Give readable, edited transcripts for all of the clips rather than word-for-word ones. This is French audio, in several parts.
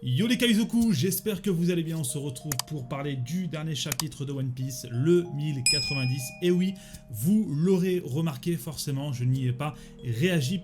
Yo les Kaizoku, j'espère que vous allez bien. On se retrouve pour parler du dernier chapitre de One Piece, le 1090. Et oui, vous l'aurez remarqué forcément, je n'y ai pas réagi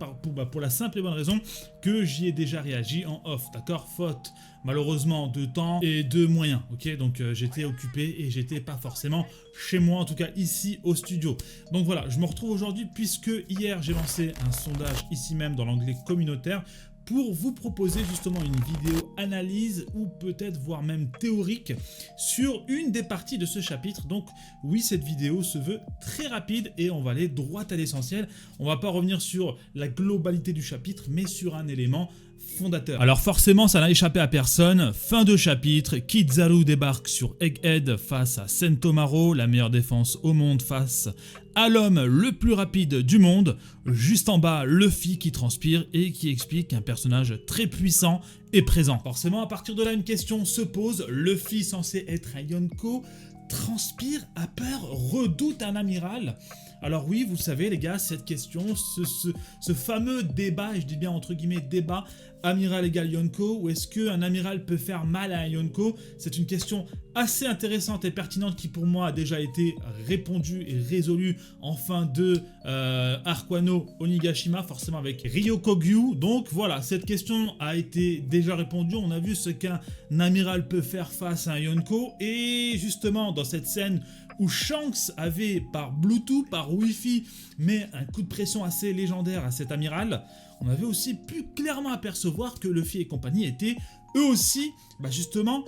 pour la simple et bonne raison que j'y ai déjà réagi en off, d'accord? Faute malheureusement de temps et de moyens, ok? Donc j'étais occupé et j'étais pas forcément chez moi, en tout cas ici au studio. Donc voilà, je me retrouve aujourd'hui puisque hier j'ai lancé un sondage ici même dans l'onglet communautaire pour vous proposer justement une vidéo analyse ou peut-être voire même théorique sur une des parties de ce chapitre. Donc oui, cette vidéo se veut très rapide et on va aller droit à l'essentiel. On va pas revenir sur la globalité du chapitre mais sur un élément fondateur. Alors forcément, ça n'a échappé à personne. Fin de chapitre, Kizaru débarque sur Egghead face à Sentomaru, la meilleure défense au monde face à l'homme le plus rapide du monde. Juste en bas, Luffy qui transpire et qui explique qu'un personnage très puissant est présent. Forcément, à partir de là, une question se pose. Luffy, censé être un Yonko, transpire, a peur, redoute un amiral. Alors oui, vous savez les gars, cette question, ce fameux débat, et je dis bien entre guillemets débat, amiral égale Yonko, ou est-ce qu'un amiral peut faire mal à un Yonko? C'est une question assez intéressante et pertinente qui pour moi a déjà été répondue et résolue en fin de Arc Wano Onigashima, forcément avec Ryokogyu. Donc voilà, cette question a été déjà répondue, on a vu ce qu'un amiral peut faire face à un Yonko, et justement dans cette scène où Shanks avait par Bluetooth, par Wi-Fi, mis un coup de pression assez légendaire à cet amiral, on avait aussi pu clairement apercevoir que Luffy et compagnie étaient eux aussi justement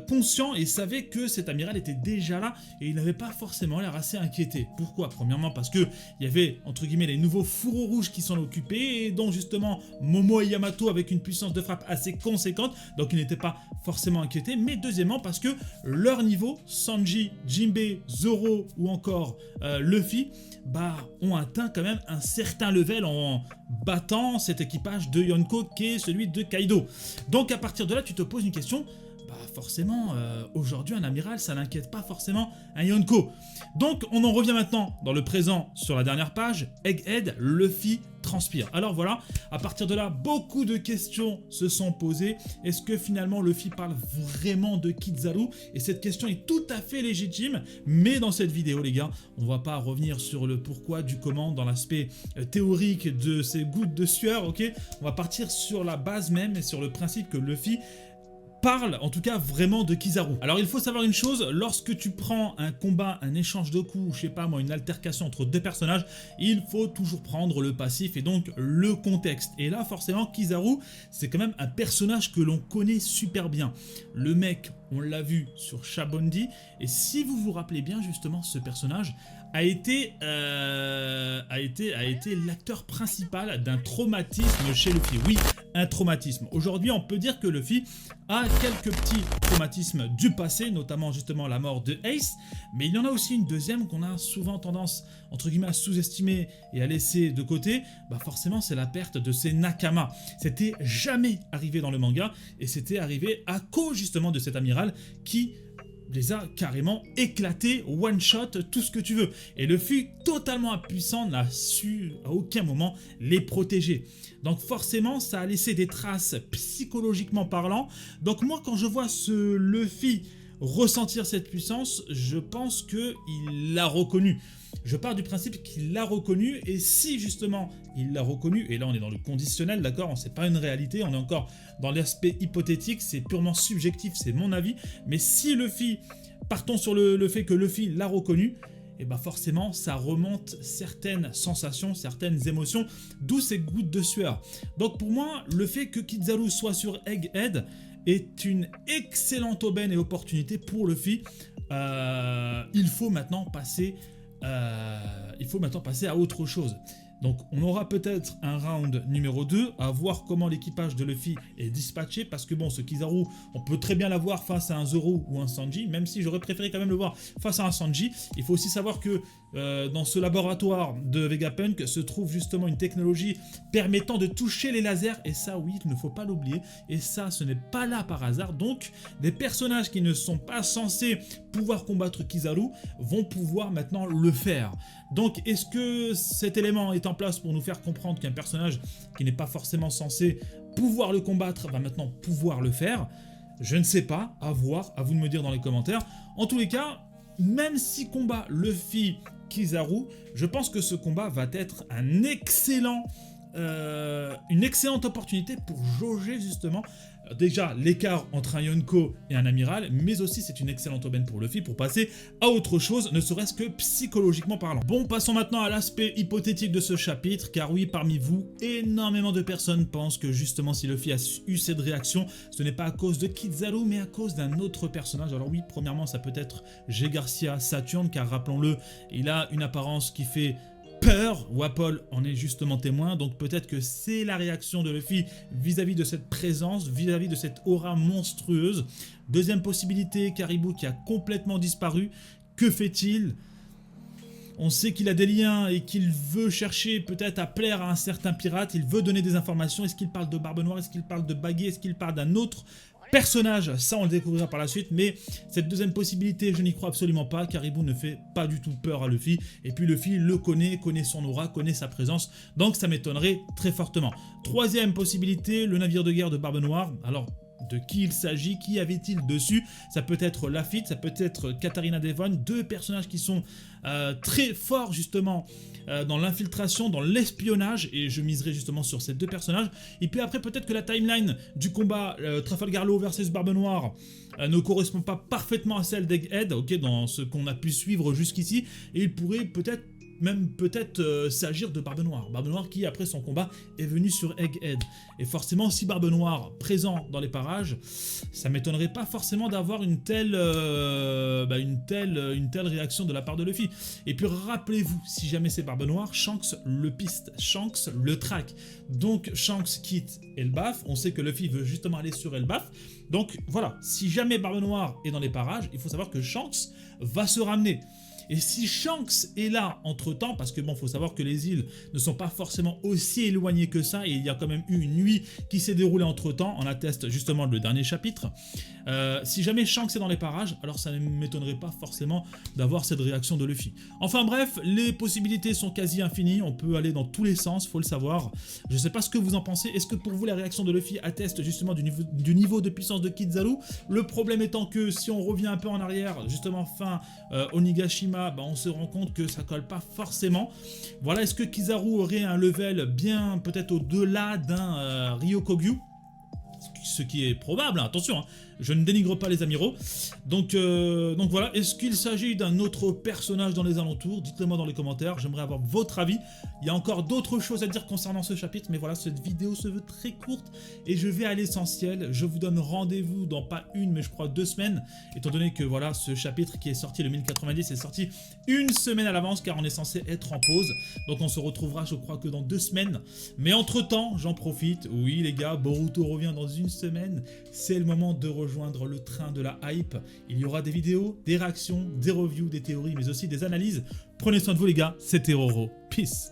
conscients et savaient que cet amiral était déjà là et il n'avait pas forcément l'air assez inquiété. Pourquoi? Premièrement parce que il y avait entre guillemets les nouveaux fourreaux rouges qui s'en occupaient et dont justement Momo et Yamato avec une puissance de frappe assez conséquente, donc ils n'étaient pas forcément inquiétés. Mais deuxièmement parce que leur niveau, Sanji, Jinbei, Zoro ou encore Luffy, ont atteint quand même un certain level en battant cet équipage de Yonko qui est celui de Kaido. Donc à partir de là, tu te poses une question, forcément, aujourd'hui un amiral, ça n'inquiète pas forcément un Yonko. Donc on en revient maintenant dans le présent sur la dernière page, Egghead, Luffy transpire. Alors voilà, à partir de là, beaucoup de questions se sont posées. Est-ce que finalement Luffy parle vraiment de Kizaru? Et cette question est tout à fait légitime, mais dans cette vidéo les gars, on va pas revenir sur le pourquoi du comment dans l'aspect théorique de ces gouttes de sueur, ok? On va partir sur la base même et sur le principe que Luffy parle en tout cas vraiment de Kizaru. Alors il faut savoir une chose, lorsque tu prends un combat, un échange de coups, je sais pas moi, une altercation entre deux personnages, il faut toujours prendre le passif et donc le contexte. Et là forcément Kizaru, c'est quand même un personnage que l'on connaît super bien. Le mec, on l'a vu sur Shabondi, et si vous vous rappelez bien justement, ce personnage a été l'acteur principal d'un traumatisme chez Luffy. Oui, un traumatisme. Aujourd'hui, on peut dire que Luffy a quelques petits traumatismes du passé, notamment justement la mort de Ace, mais il y en a aussi une deuxième qu'on a souvent tendance, entre guillemets, à sous-estimer et à laisser de côté. Forcément, c'est la perte de ses Nakama. C'était jamais arrivé dans le manga, et c'était arrivé à cause justement de cet amiral qui les a carrément éclatés, one shot, tout ce que tu veux. Et Luffy, totalement impuissant, n'a su à aucun moment les protéger. Donc forcément, ça a laissé des traces psychologiquement parlant. Donc moi, quand je vois ce Luffy ressentir cette puissance, je pense qu'il l'a reconnu. Je pars du principe qu'il l'a reconnu, et si justement il l'a reconnu, et là on est dans le conditionnel, d'accord, c'est pas une réalité, on est encore dans l'aspect hypothétique, c'est purement subjectif, c'est mon avis, mais si Luffy, partons sur le fait que Luffy l'a reconnu, et forcément ça remonte certaines sensations, certaines émotions, d'où ces gouttes de sueur. Donc pour moi, le fait que Kizaru soit sur Egghead est une excellente aubaine et opportunité pour Luffy. Il faut maintenant passer à autre chose. Donc on aura peut-être un round numéro 2, à voir comment l'équipage de Luffy est dispatché, parce que bon, ce Kizaru, on peut très bien l'avoir face à un Zoro ou un Sanji, même si j'aurais préféré quand même le voir face à un Sanji. Il faut aussi savoir que dans ce laboratoire de Vegapunk se trouve justement une technologie permettant de toucher les lasers, et ça oui, il ne faut pas l'oublier, et ça ce n'est pas là par hasard. Donc des personnages qui ne sont pas censés pouvoir combattre Kizaru vont pouvoir maintenant le faire. Donc est-ce que cet élément est en place pour nous faire comprendre qu'un personnage qui n'est pas forcément censé pouvoir le combattre, va maintenant pouvoir le faire. Je ne sais pas, à voir, à vous de me dire dans les commentaires. En tous les cas, même si combat Luffy Kizaru, je pense que ce combat va être une excellente opportunité pour jauger justement déjà l'écart entre un Yonko et un amiral, mais aussi c'est une excellente aubaine pour Luffy pour passer à autre chose, ne serait-ce que psychologiquement parlant. Bon, passons maintenant à l'aspect hypothétique de ce chapitre, car oui, parmi vous, énormément de personnes pensent que justement si Luffy a eu cette réaction, ce n'est pas à cause de Kizaru, mais à cause d'un autre personnage. Alors oui, premièrement, ça peut être G. Garcia Saturne, car rappelons-le, il a une apparence qui fait peur, Wapol en est justement témoin, donc peut-être que c'est la réaction de Luffy vis-à-vis de cette présence, vis-à-vis de cette aura monstrueuse. Deuxième possibilité, Caribou qui a complètement disparu, que fait-il? On sait qu'il a des liens et qu'il veut chercher peut-être à plaire à un certain pirate, il veut donner des informations, est-ce qu'il parle de Barbe Noire, est-ce qu'il parle de Baggy, est-ce qu'il parle d'un autre personnage? Ça on le découvrira par la suite, mais cette deuxième possibilité je n'y crois absolument pas. Caribou ne fait pas du tout peur à Luffy, et puis Luffy le connaît son aura, connaît sa présence, donc ça m'étonnerait très fortement. Troisième possibilité, le navire de guerre de Barbe Noire. Alors de qui il s'agit, qui avait-il dessus? Ça peut être Lafitte, ça peut être Katarina Devon, deux personnages qui sont très forts justement dans l'infiltration, dans l'espionnage, et je miserai justement sur ces deux personnages. Et puis après peut-être que la timeline du combat Trafalgar Law versus Barbe Noire ne correspond pas parfaitement à celle d'Egghead, ok, dans ce qu'on a pu suivre jusqu'ici, et il pourrait peut-être s'agir de Barbe Noire. Barbe Noire qui, après son combat, est venu sur Egghead. Et forcément, si Barbe Noire présent dans les parages, ça m'étonnerait pas forcément d'avoir une telle réaction de la part de Luffy. Et puis rappelez-vous, si jamais c'est Barbe Noire, Shanks le piste, Shanks le traque. Donc Shanks quitte Elbaf, on sait que Luffy veut justement aller sur Elbaf. Donc voilà, si jamais Barbe Noire est dans les parages, il faut savoir que Shanks va se ramener. Et si Shanks est là entre-temps, parce que bon, faut savoir que les îles ne sont pas forcément aussi éloignées que ça, et il y a quand même eu une nuit qui s'est déroulée entre-temps, on atteste justement le dernier chapitre. Si jamais Shanks est dans les parages, alors ça ne m'étonnerait pas forcément d'avoir cette réaction de Luffy. Enfin bref, les possibilités sont quasi infinies, on peut aller dans tous les sens, faut le savoir. Je sais pas ce que vous en pensez, est-ce que pour vous la réaction de Luffy atteste justement du niveau de puissance de Kizaru? Le problème étant que si on revient un peu en arrière, justement fin Onigashima, on se rend compte que ça colle pas forcément. Voilà, est-ce que Kizaru aurait un level bien peut-être au-delà d'un Ryokogyu? Ce qui est probable, hein, attention, hein, je ne dénigre pas les amiraux. Donc voilà, est-ce qu'il s'agit d'un autre personnage dans les alentours? Dites-le moi dans les commentaires, j'aimerais avoir votre avis. Il y a encore d'autres choses à dire concernant ce chapitre, mais voilà, cette vidéo se veut très courte et je vais à l'essentiel. Je vous donne rendez-vous dans pas une, mais je crois 2 semaines, étant donné que voilà, ce chapitre qui est sorti, le 1090, est sorti une semaine à l'avance car on est censé être en pause. Donc on se retrouvera, je crois que dans 2 semaines. Mais entre-temps, j'en profite. Oui les gars, Boruto revient dans une semaine. C'est le moment de rejoindre le train de la hype. Il y aura des vidéos, des réactions, des reviews, des théories, mais aussi des analyses. Prenez soin de vous les gars, c'était Roro. Peace.